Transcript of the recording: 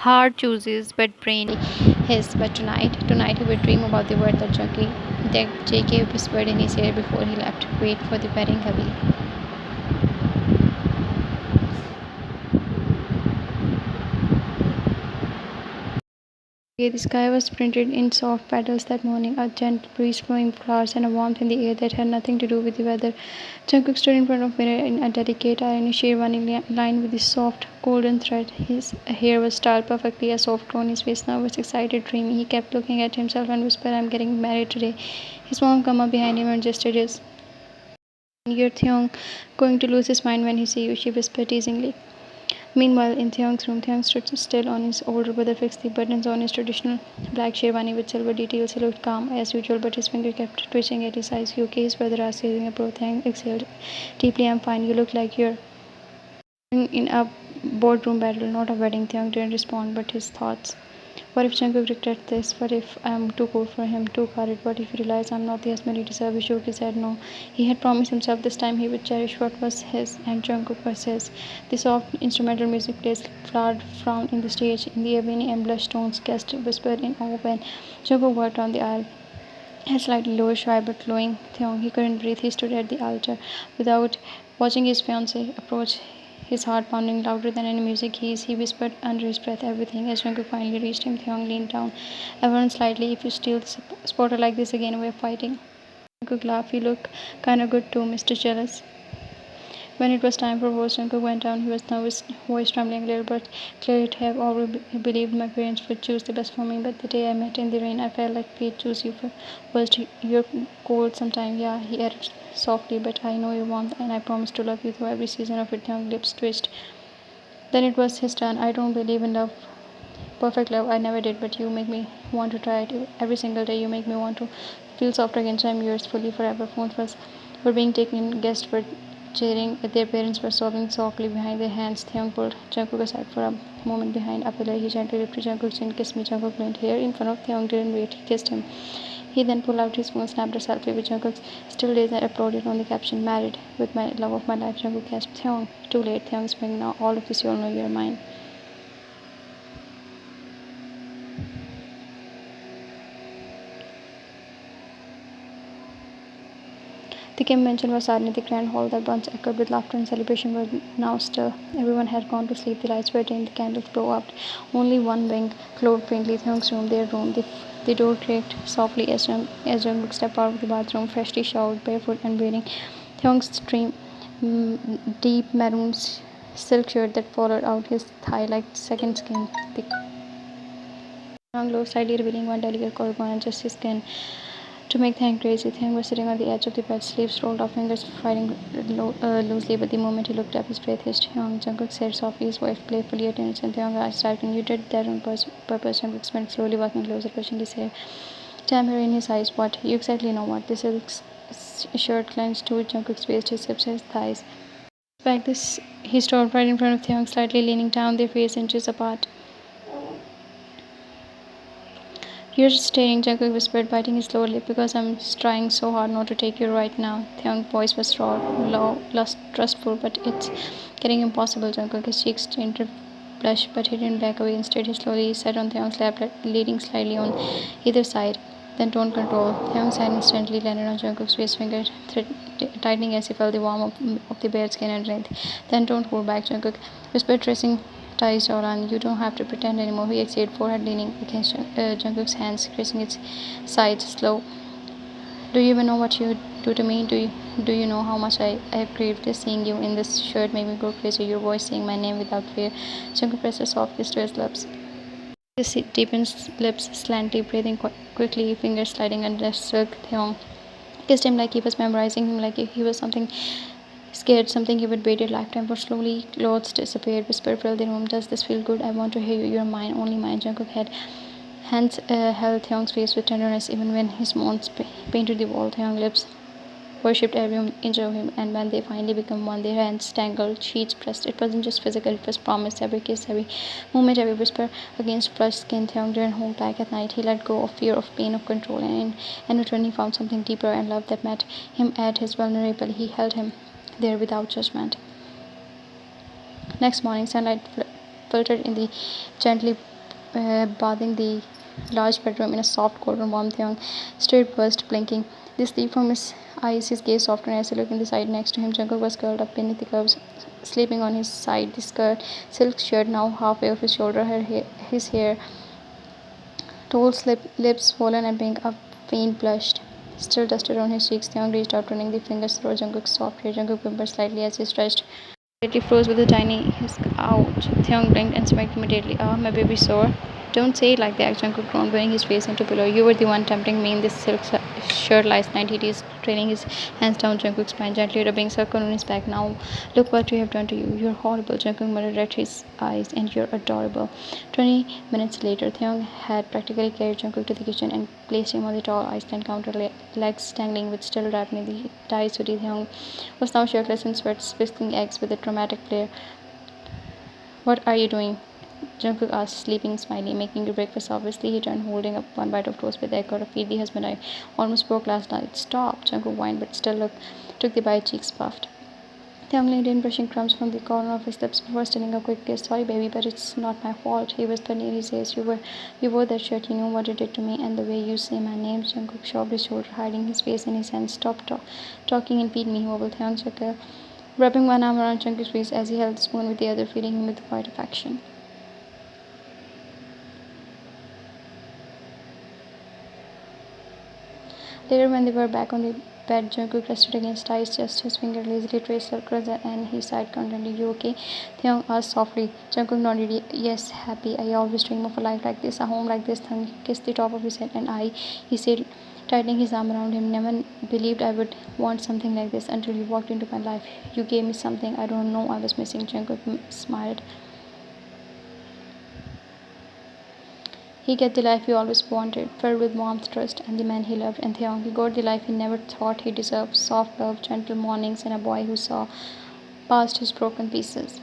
Heart chooses, but brain his. But tonight he would dream about the word that JK whispered in his ear before he left. Wait for the wedding, Habi. The sky was printed in soft petals that morning, a gentle breeze blowing flowers and a warmth in the air that had nothing to do with the weather. Jungkook stood in front of the mirror in a delicate irony sherwani lined with a soft golden thread. His hair was styled perfectly, a soft glow on his face now was excited, dreamy. He kept looking at himself and whispered, "I'm getting married today." His mom came up behind him and gestured his. "You're Theong going to lose his mind when he sees you," she whispered teasingly. Meanwhile, in Theong's room, Theong stood still on his older brother fixed the buttons on his traditional black sherwani with silver details. He looked calm as usual, but his finger kept twitching at his eyes. "You okay?" his brother asked, gazing up. Theong exhaled deeply. "I'm fine. You look like you're in a boardroom battle, not a wedding." Theong didn't respond, but his thoughts. What if Jungkook regrets this? What if I'm too cool for him, too guarded? What if he realizes I'm not the husband he deserves? He shook his head no. He had promised himself this time he would cherish what was his, and Jungkook was his. The soft instrumental music plays flowered frown in the stage. In the ebony and blush tones, guests whispered in awe when Jungkook walked down the aisle. Head slightly lower, shy but glowing. Theon, he couldn't breathe. He stood at the altar without watching his fiancée approach, his heart pounding louder than any music. He whispered under his breath everything. As Jungkook finally reached him, Theon leaned down, everyone slightly. "If you steal the spotter like this again, we're fighting." Jungkook laughed. "You look kinda good too, Mr. Jealous." When it was time for votes, Jungkook went down. He was nervous, voice trembling a little, but clearly have always believed my parents would choose the best for me. But the day I met in the rain, I felt like fate chose you for first. You're cold sometime, yeah, he added softly, but I know you want, and I promise to love you through every season of it. Young lips twitched. Then it was his turn. "I don't believe in love, perfect love. I never did, but you make me want to try it every single day. You make me want to feel soft again. So I'm yours fully forever." Phones were being taken. Guests were cheering. Their parents were sobbing softly behind their hands. Theon pulled Jungkook aside for a moment behind a pillar. He gently lifted Jungkook's chin. "Kiss me." Jungkook leaned here in front of Theon. Didn't wait. He kissed him. He then pulled out his phone, snapped a selfie with Jungkook's still days and uploaded on the caption, "Married with my love of my life." Jungkook gasped, "Theon, too late. Theon spring now. All of this you'll know you're mine." The Kim mansion was silent. The grand hall that once echoed with laughter and celebration was now still. Everyone had gone to sleep. The lights were dim. The candles blew out. Only one wing glowed faintly. Theong's room, their room. The door creaked softly as Jungkook stepped out of the bathroom, freshly showered, barefoot, and wearing Theong's deep maroon silk shirt that followed out his thigh like second skin. The long low, slightly revealing one delicate collarbone and just his skin. To make Thang crazy, Thang was sitting on the edge of the bed, sleeves rolled up, fingers fighting loosely, but the moment he looked up, his breath hissed. "Hyung," Jungkook said softly, his voice playfully innocent. Hyung eyes darkened. "You did that on purpose." Jungkook smiled, slowly walking closer, pushing his hair. Tamper in his eyes. "What?" "You exactly know what." The silk shirt clenched to Jungkook's waist, his hips, his thighs. Back this, he stopped right in front of Hyung, slightly leaning down, their face inches apart. "You're staring," Jungkook whispered, biting his lower lip, "because I'm trying so hard not to take you right now." Theong's voice was raw, low, trustful, but it's getting impossible. Jungkook, his cheeks turned blush, but he didn't back away. Instead, he slowly sat on Theong's lap, leaning slightly on either side. Then tone control. Theong's hand instantly landed on Jungkook's waist, finger tightening as he felt the warmth of the bare skin underneath. Then don't hold back, Jungkook whispered, tracing Tai's jawline. "You don't have to pretend anymore." He exhaled, forehead leaning against Jungkook's hands, caressing its sides. Slow. "Do you even know what you do to me? Do you know how much I have craved this? Seeing you in this shirt made me go crazy." Your voice saying my name without fear. Jungkook pressed a soft kiss to his lips. His deepened lips slanty, breathing quickly, fingers sliding under silk. Theon kissed him like he was memorizing him, like he was something scared, something he would wait a lifetime for. Slowly, clothes disappeared. Whisper filled the room. "Does this feel good? I want to hear you. You're mine, only mine." Jungkook had hands held Theong's face with tenderness, even when his moans painted the wall. Theong's lips worshipped every inch of him, and when they finally became one, their hands tangled, sheets pressed. It wasn't just physical, it was promise. Every kiss, every movement, every whisper against flushed skin. Theong didn't hold back at night. He let go of fear, of pain, of control, and in return he found something deeper and love that met him at his vulnerable. He held him there without judgment. Next morning, sunlight filtered in the gently bathing the large bedroom in a soft golden warmth. Young stared burst, blinking. The sleep from his eyes, his gaze softened as he looked in the side next to him. Jungkook was curled up beneath the covers, sleeping on his side. The skirt, silk shirt now halfway off his shoulder, his hair, tall lips swollen and pink, a faint blush still dusted on his cheeks. Young reached out, running the fingers through Jungkook's soft hair. Jungkook whimpered slightly as he stretched. Immediately froze with a tiny hiss. Ouch! Theon blinked and smacked immediately. Ah, my baby sore. Don't say it like that, Jungkook groaned, burying his face into pillow. You were the one tempting me in this silk shirt last night. He teased, trailing his hands down Jungkook's spine, gently rubbing circle on his back. Now, look what we have done to you. You're horrible, Jungkook muttered at his eyes, and you're adorable. 20 minutes later, Theon had practically carried Jungkook to the kitchen and placed him on the tall Iceland counter, legs dangling with still wrapped in the tight hoodie. Theon was now shirtless in sweats, whisking eggs with a dramatic flair. What are you doing? Jungkook asked, sleeping, smiling, making your breakfast. Obviously, he turned, holding up one bite of toast with egg. Gotta feed the husband. I almost broke last night. Stop! Jungkook whined, but still took the bite, cheeks puffed. The young lady in brushing crumbs from the corner of his lips before stealing a quick kiss. Sorry, baby, but it's not my fault, he whispered near his ears. You wore that shirt, you knew what it did to me, and the way you say my name. Jungkook shoved his shoulder, hiding his face in his hands. Stop talking and feed me, wobbled Hyung Suk, rubbing one arm around Jungkook's waist as he held the spoon with the other, feeding him with quiet affection. Later, when they were back on the bed, Jungkook rested against Tai's chest. His finger lazily traced circles and he sighed contentedly. You okay? Theon asked softly. Jungkook nodded. Yes, happy. I always dream of a life like this, a home like this. Theon kissed the top of his head. And he said, tightening his arm around him, never believed I would want something like this until you walked into my life. You gave me something I don't know I was missing. Jungkook smiled. He got the life he always wanted, filled with warmth, trust, and the man he loved. And Theon, he got the life he never thought he deserved: soft love, gentle mornings, and a boy who saw past his broken pieces.